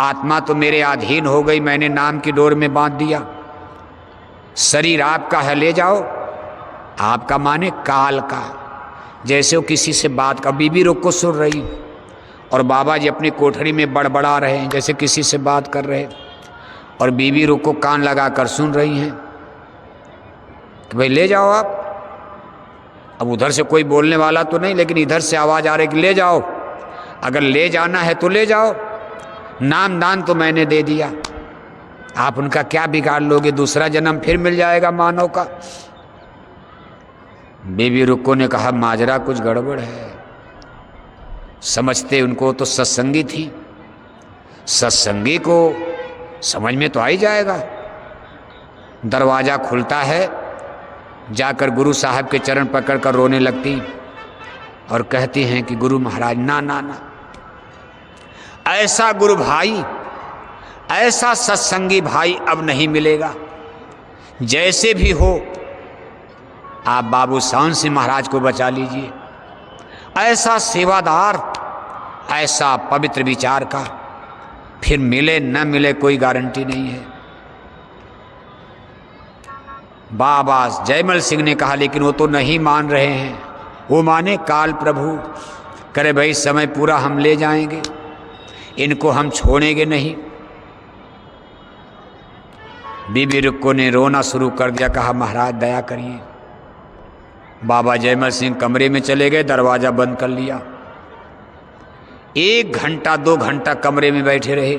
आत्मा तो मेरे अधीन हो गई, मैंने नाम की डोर में बांध दिया। शरीर आपका है, ले जाओ। आपका माने काल का। जैसे वो किसी से बात का, बीबी रुक को सुन रही और बाबा जी अपनी कोठरी में बड़बड़ा रहे हैं, जैसे किसी से बात कर रहे, और बीबी रुक को कान लगाकर सुन रही हैं कि भाई ले जाओ आप। अब उधर से कोई बोलने वाला तो नहीं, लेकिन इधर से आवाज़ आ रही कि ले जाओ, अगर ले जाना है तो ले जाओ, नाम दान तो मैंने दे दिया, आप उनका क्या बिगाड़ लोगे, दूसरा जन्म फिर मिल जाएगा मानव का। बीबी रुक्को ने कहा माजरा कुछ गड़बड़ है। समझते उनको तो सत्संगी थी, सत्संगी को समझ में तो आ ही जाएगा। दरवाज़ा खुलता है, जाकर गुरु साहब के चरण पकड़कर रोने लगती और कहती हैं कि गुरु महाराज ना ना ना, ऐसा गुरु भाई, ऐसा सत्संगी भाई अब नहीं मिलेगा। जैसे भी हो आप बाबू सावन सिंह महाराज को बचा लीजिए। ऐसा सेवादार, ऐसा पवित्र विचार का फिर मिले न मिले कोई गारंटी नहीं है। बाबा जयमल सिंह ने कहा लेकिन वो तो नहीं मान रहे हैं। वो माने काल प्रभु, करे भाई समय पूरा हम ले जाएंगे, इनको हम छोड़ेंगे नहीं। बीबी रुक्को ने रोना शुरू कर दिया, कहा महाराज दया करिए। बाबा जयमल सिंह कमरे में चले गए, दरवाज़ा बंद कर लिया। 1 घंटा 2 घंटा कमरे में बैठे रहे।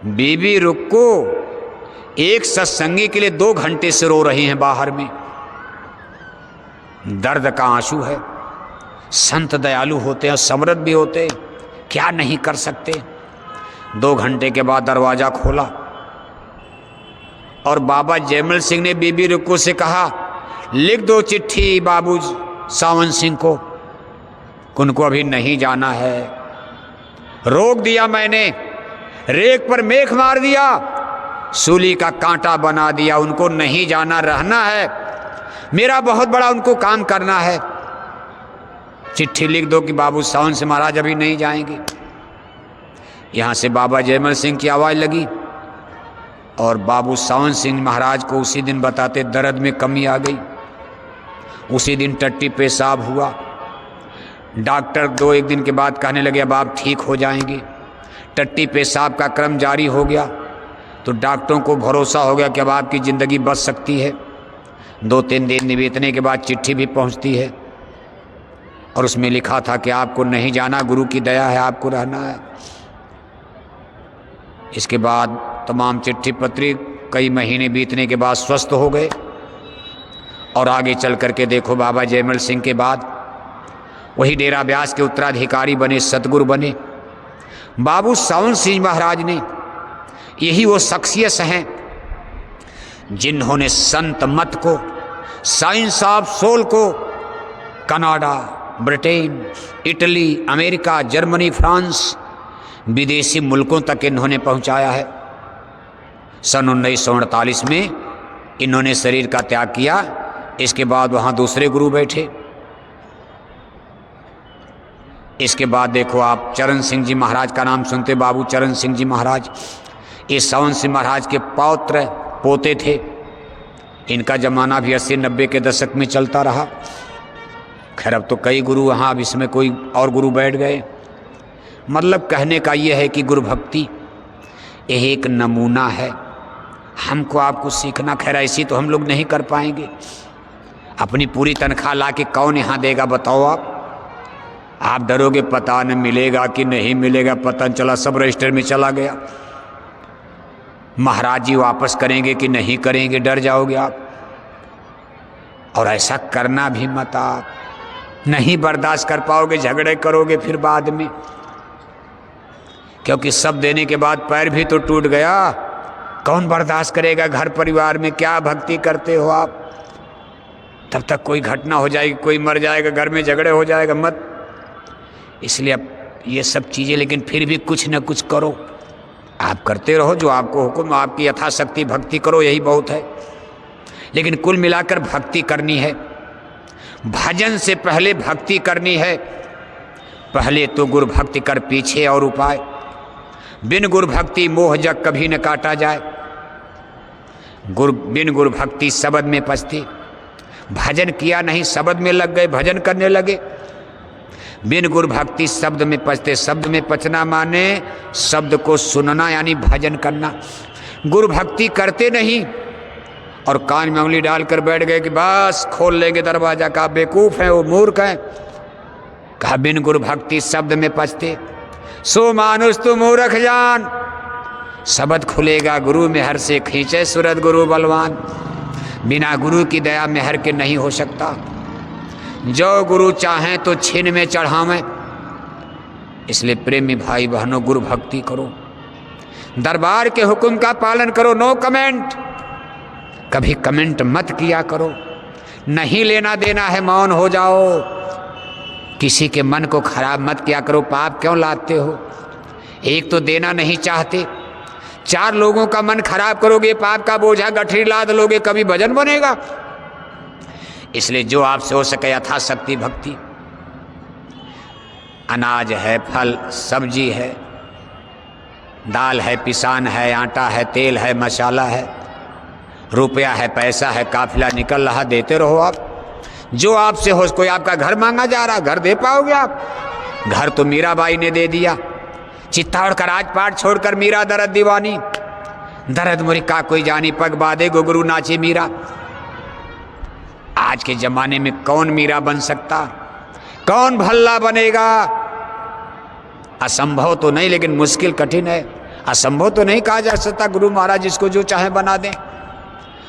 बीबी रुक्को एक सत्संगी के लिए 2 घंटे से रो रही हैं बाहर में। दर्द का आंसू है। संत दयालु होते हैं, समृद्ध भी होते, क्या नहीं कर सकते। 2 घंटे के बाद दरवाज़ा खोला और बाबा जयमल सिंह ने बीबी रुक्को से कहा लिख दो चिट्ठी बाबू सावन सिंह को, उनको अभी नहीं जाना है। रोक दिया मैंने, रेक पर मेख मार दिया, सूली का कांटा बना दिया, उनको नहीं जाना, रहना है। मेरा बहुत बड़ा उनको काम करना है। चिट्ठी लिख दो कि बाबू सावन सिंह महाराज अभी नहीं जाएंगे। यहाँ से बाबा जयमल सिंह की आवाज़ लगी और बाबू सावन सिंह महाराज को उसी दिन बताते दर्द में कमी आ गई। उसी दिन टट्टी पेशाब हुआ। डॉक्टर 2-1 दिन के बाद कहने लगे अब आप ठीक हो जाएंगे। टट्टी पेशाब का क्रम जारी हो गया तो डॉक्टरों को भरोसा हो गया कि अब आपकी ज़िंदगी बच सकती है। 2-3 दिन बीतने के बाद चिट्ठी भी पहुंचती है और उसमें लिखा था कि आपको नहीं जाना, गुरु की दया है, आपको रहना है। इसके बाद तमाम चिट्ठी पत्री कई महीने बीतने के बाद स्वस्थ हो गए और आगे चल करके देखो बाबा जयमल सिंह के बाद वही डेरा ब्यास के उत्तराधिकारी बने, सतगुरु बने। बाबू सावन सिंह महाराज ने, यही वो शख्सियत हैं जिन्होंने संत मत को, साइंस ऑफ सोल को Canada, Britain, Italy, America, Germany, France, विदेशी मुल्कों तक इन्होंने पहुंचाया है। सन 1948 में इन्होंने शरीर का त्याग किया। इसके बाद वहाँ दूसरे गुरु बैठे। इसके बाद देखो आप चरण सिंह जी महाराज का नाम सुनते, बाबू चरण सिंह जी महाराज, ये सावन सिंह महाराज के पौत्र पोते थे। इनका जमाना भी 80-90 के दशक में चलता रहा। खैर अब तो कई गुरु वहाँ, अब इसमें कोई और गुरु बैठ गए। मतलब कहने का ये है कि गुरु भक्ति यह एक नमूना है, हमको आपको सीखना। खैर ऐसी तो हम लोग नहीं कर पाएंगे। अपनी पूरी तनख्वाह ला के कौन यहाँ देगा बताओ आप डरोगे पता न मिलेगा कि नहीं मिलेगा, पता न चला सब रजिस्टर में चला गया। महाराज जी वापस करेंगे कि नहीं करेंगे, डर जाओगे आप। और ऐसा करना भी मत, आप नहीं बर्दाश्त कर पाओगे, झगड़े करोगे फिर बाद में, क्योंकि सब देने के बाद पैर भी तो टूट गया। कौन बर्दाश्त करेगा? घर परिवार में क्या भक्ति करते हो आप, तब तक कोई घटना हो जाएगी, कोई मर जाएगा, घर में झगड़े हो जाएगा, मत। इसलिए अब ये सब चीज़ें, लेकिन फिर भी कुछ न कुछ करो। आप करते रहो जो आपको हुक्म, आपकी यथाशक्ति भक्ति करो, यही बहुत है। लेकिन कुल मिलाकर भक्ति करनी है। भजन से पहले भक्ति करनी है। पहले तो गुरु भक्ति कर, पीछे और उपाय। बिन गुरु भक्ति मोह जग कभी न काटा जाए। बिन गुरु भक्ति शब्द में पछती। भजन किया नहीं, शब्द में लग गए, भजन करने लगे। बिन गुरु भक्ति शब्द में पछते। शब्द में पचना माने शब्द को सुनना यानी भजन करना। गुरु भक्ति करते नहीं और कान में उंगली डालकर बैठ गए कि बस खोल लेंगे दरवाजा। का बेवकूफ है, वो मूर्ख है। कहा बिन गुरु भक्ति शब्द में पछते, सो मानुष तू मूर्ख जान। शब्द खुलेगा गुरु में हर से खींचे सूरत गुरु बलवान। बिना गुरु की दया में हर के नहीं हो सकता। जो गुरु चाहें तो छीन में चढ़ावें। इसलिए प्रेमी भाई बहनों, गुरु भक्ति करो, दरबार के हुक्म का पालन करो। नो कमेंट, कभी कमेंट मत किया करो। नहीं लेना देना है, मौन हो जाओ। किसी के मन को खराब मत किया करो। पाप क्यों लाते हो? एक तो देना नहीं चाहते, 4 लोगों का मन खराब करोगे, पाप का बोझा गठरी लाद लोगे, कभी भजन बनेगा? इसलिए जो आपसे हो सके यथाशक्ति भक्ति। अनाज है, फल सब्जी है, दाल है, पिसान है, आटा है, तेल है, मसाला है, रुपया है, पैसा है, काफिला निकल रहा, देते रहो आप। जो आपसे हो। कोई आपका घर मांगा जा रहा, घर दे पाओगे आप? घर तो मीराबाई ने दे दिया। चित्तौड़ का राजपाट छोड़कर मीरा दरद दीवानी। दरद मुरी का कोई जानी, पग बादे गुगरू नाचे मीरा। आज के जमाने में कौन मीरा बन सकता? कौन भल्ला बनेगा? असंभव तो नहीं, लेकिन मुश्किल कठिन है। असंभव तो नहीं कहा जा सकता, गुरु महाराज जिसको जो चाहे बना दें,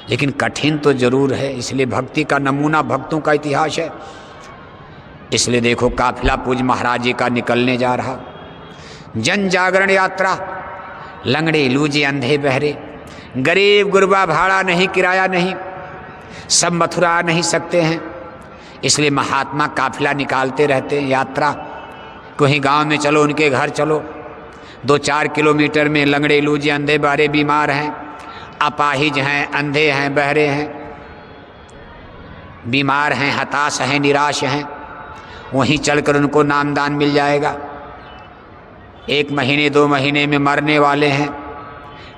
लेकिन कठिन तो जरूर है। इसलिए भक्ति का नमूना भक्तों का इतिहास है। इसलिए देखो काफिला पूज महाराज जी का निकलने जा रहा। जन जागरण यात्रा। लंगड़े लूजे अंधे बहरे, गरीब गुरबा, भाड़ा नहीं, किराया नहीं, सब मथुरा आ नहीं सकते हैं। इसलिए महात्मा काफिला निकालते रहते हैं यात्रा। कहीं गांव में चलो, उनके घर चलो, 2-4 किलोमीटर में लंगड़े लूजे अंधे बहरे बीमार हैं, अपाहिज हैं, अंधे हैं, बहरे हैं, बीमार हैं, हताश हैं, निराश हैं। वहीं चलकर उनको नामदान मिल जाएगा। 1 महीने 2 महीने में मरने वाले हैं,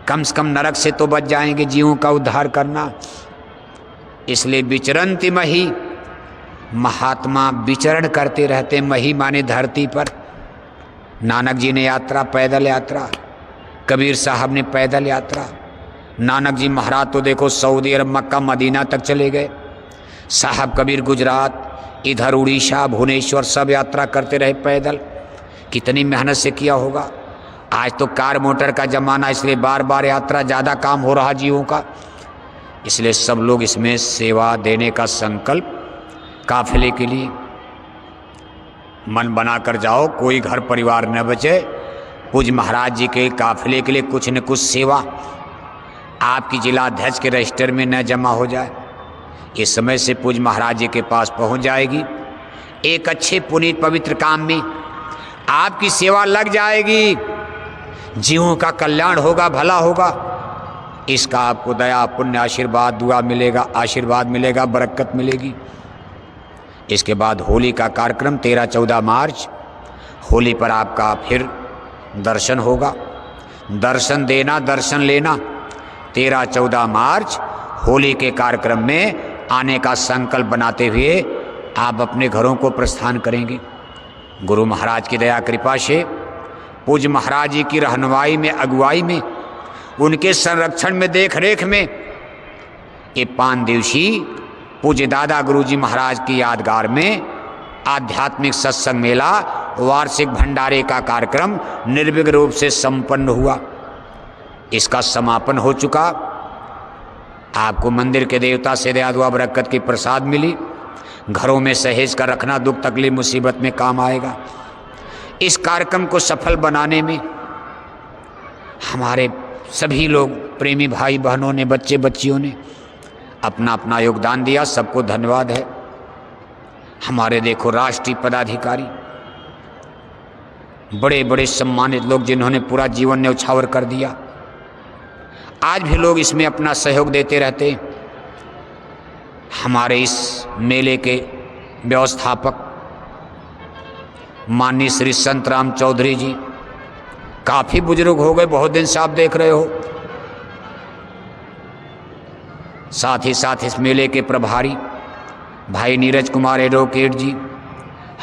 कम से कम नरक से तो बच जाएंगे। जीवों का उद्धार करना। इसलिए विचरंति मही, महात्मा विचरण करते रहते। मही माने धरती पर। नानक जी ने यात्रा, पैदल यात्रा। कबीर साहब ने पैदल यात्रा। नानक जी महाराज तो देखो सऊदी अरब, मक्का, मदीना तक चले गए। साहब कबीर गुजरात, इधर उड़ीसा, भुवनेश्वर, सब यात्रा करते रहे पैदल। कितनी मेहनत से किया होगा। आज तो कार मोटर का जमाना, इसलिए बार बार यात्रा, ज़्यादा काम हो रहा जीवों का। इसलिए सब लोग इसमें सेवा देने का संकल्प काफिले के लिए मन बनाकर जाओ। कोई घर परिवार न बचे। पूज महाराज जी के काफिले के लिए कुछ न कुछ सेवा आपकी जिला अध्यक्ष के रजिस्टर में न जमा हो जाए, इस समय से पूज महाराज जी के पास पहुंच जाएगी। एक अच्छे पुनीत पवित्र काम में आपकी सेवा लग जाएगी। जीवों का कल्याण होगा, भला होगा। इसका आपको दया, पुण्य, आशीर्वाद, दुआ मिलेगा, आशीर्वाद मिलेगा, बरकत मिलेगी। इसके बाद होली का कार्यक्रम 13-14 मार्च। होली पर आपका फिर दर्शन होगा। दर्शन देना, दर्शन लेना। 13-14 मार्च होली के कार्यक्रम में आने का संकल्प बनाते हुए आप अपने घरों को प्रस्थान करेंगे। गुरु महाराज की दया कृपा से, पूज्य महाराज जी की रहनुमाई में, अगुवाई में, उनके संरक्षण में, देख रेख में ये 5 दिवसीय पूज्य दादा गुरुजी महाराज की यादगार में आध्यात्मिक सत्संग मेला, वार्षिक भंडारे का कार्यक्रम निर्विघ्न रूप से संपन्न हुआ। इसका समापन हो चुका। आपको मंदिर के देवता से दया दुआ बरकत की प्रसाद मिली। घरों में सहेज कर रखना, दुख तकलीफ मुसीबत में काम आएगा। इस कार्यक्रम को सफल बनाने में हमारे सभी लोग, प्रेमी भाई बहनों ने, बच्चे बच्चियों ने अपना अपना योगदान दिया। सबको धन्यवाद है। हमारे देखो राष्ट्रीय पदाधिकारी, बड़े बड़े सम्मानित लोग जिन्होंने पूरा जीवन न्यौछावर कर दिया, आज भी लोग इसमें अपना सहयोग देते रहते हैं। हमारे इस मेले के व्यवस्थापक माननीय श्री संतराम चौधरी जी, काफी बुजुर्ग हो गए, बहुत दिन से आप देख रहे हो। साथ ही साथ इस मेले के प्रभारी भाई नीरज कुमार एडवोकेट जी,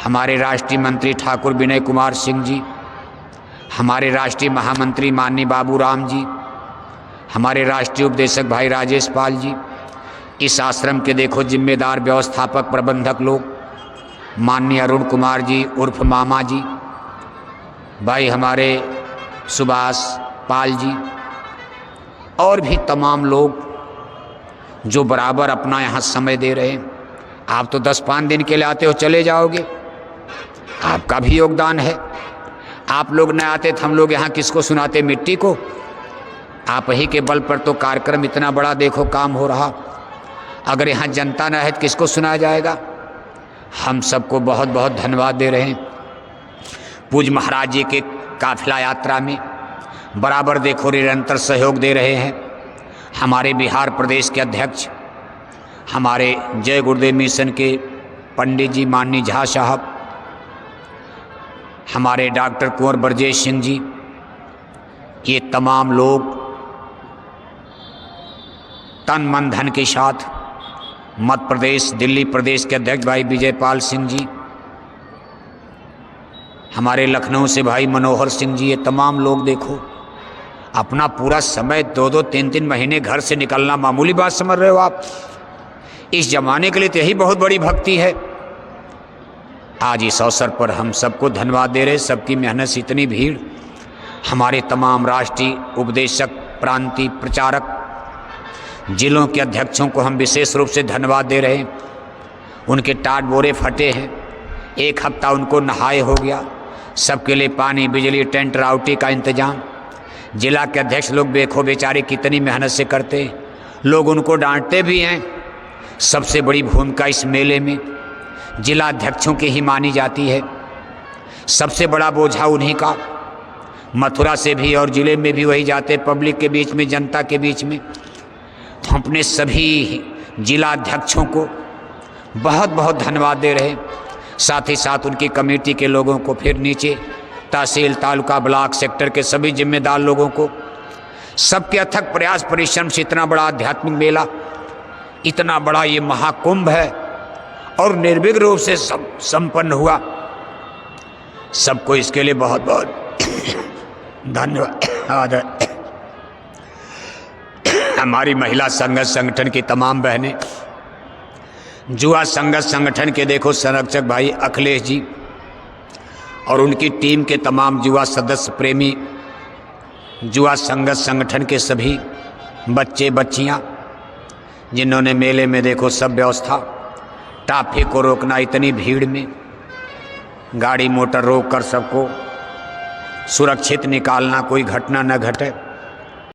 हमारे राष्ट्रीय मंत्री ठाकुर विनय कुमार सिंह जी, हमारे राष्ट्रीय महामंत्री माननीय बाबू राम जी, हमारे राष्ट्रीय उपदेशक भाई राजेश पाल जी, इस आश्रम के देखो जिम्मेदार व्यवस्थापक प्रबंधक लोग, माननीय अरुण कुमार जी उर्फ मामा जी, भाई हमारे सुभाष पाल जी, और भी तमाम लोग जो बराबर अपना यहाँ समय दे रहे हैं। आप तो 10-5 दिन के लिए आते हो, चले जाओगे, आपका भी योगदान है। आप लोग न आते तो हम लोग यहाँ किसको सुनाते मिट्टी को। आप ही के बल पर तो कार्यक्रम इतना बड़ा देखो काम हो रहा। अगर यहाँ जनता न है तो किसको सुनाया जाएगा। हम सबको बहुत बहुत धन्यवाद दे रहे हैं। पूज्य महाराज जी के काफिला यात्रा में बराबर देखो निरंतर सहयोग दे रहे हैं हमारे बिहार प्रदेश के अध्यक्ष, हमारे जय गुरुदेव मिशन के पंडित जी माननीय झा साहब, हमारे डॉक्टर कुंवर ब्रजेश सिंह जी, ये तमाम लोग तन मन धन के साथ, मध्य प्रदेश दिल्ली प्रदेश के अध्यक्ष भाई विजयपाल सिंह जी, हमारे लखनऊ से भाई मनोहर सिंह जी, ये तमाम लोग देखो अपना पूरा समय 2-2, 3-3 महीने घर से निकलना मामूली बात समझ रहे हो आप। इस जमाने के लिए तो यही बहुत बड़ी भक्ति है। आज इस अवसर पर हम सबको धन्यवाद दे रहे, सबकी मेहनत से इतनी भीड़। हमारे तमाम राष्ट्रीय उपदेशक, प्रांतीय प्रचारक, जिलों के अध्यक्षों को हम विशेष रूप से धन्यवाद दे रहे हैं। उनके टाट बोरे फटे हैं, 1 हफ्ता उनको नहाए हो गया। सबके लिए पानी, बिजली, टेंट, राउटी का इंतजाम। जिला के अध्यक्ष लोग देखो बेचारे कितनी मेहनत से करते हैं, लोग उनको डांटते भी हैं। सबसे बड़ी भूमिका इस मेले में जिला अध्यक्षों की ही मानी जाती है। सबसे बड़ा बोझा उन्हीं का, मथुरा से भी और जिले में भी वही जाते, पब्लिक के बीच में, जनता के बीच में। तो अपने सभी जिला अध्यक्षों को बहुत बहुत धन्यवाद दे रहे हैं, साथ ही साथ उनकी कमेटी के लोगों को, फिर नीचे तहसील, तालुका, ब्लॉक, सेक्टर के सभी जिम्मेदार लोगों को। सबके अथक प्रयास परिश्रम से इतना बड़ा आध्यात्मिक मेला, इतना बड़ा ये महाकुंभ है और निर्विघ्न रूप से संपन्न हुआ। सबको इसके लिए बहुत बहुत धन्यवाद। हमारी महिला संघर्ष संगठन की तमाम बहनें, जुआ संघर्ष संगठन के देखो संरक्षक भाई अखिलेश जी और उनकी टीम के तमाम जुआ सदस्य प्रेमी, जुआ संघर्ष संगठन के सभी बच्चे बच्चियां, जिन्होंने मेले में देखो सब व्यवस्था, ट्रैफिक को रोकना, इतनी भीड़ में गाड़ी मोटर रोक कर सबको सुरक्षित निकालना, कोई घटना न घटे।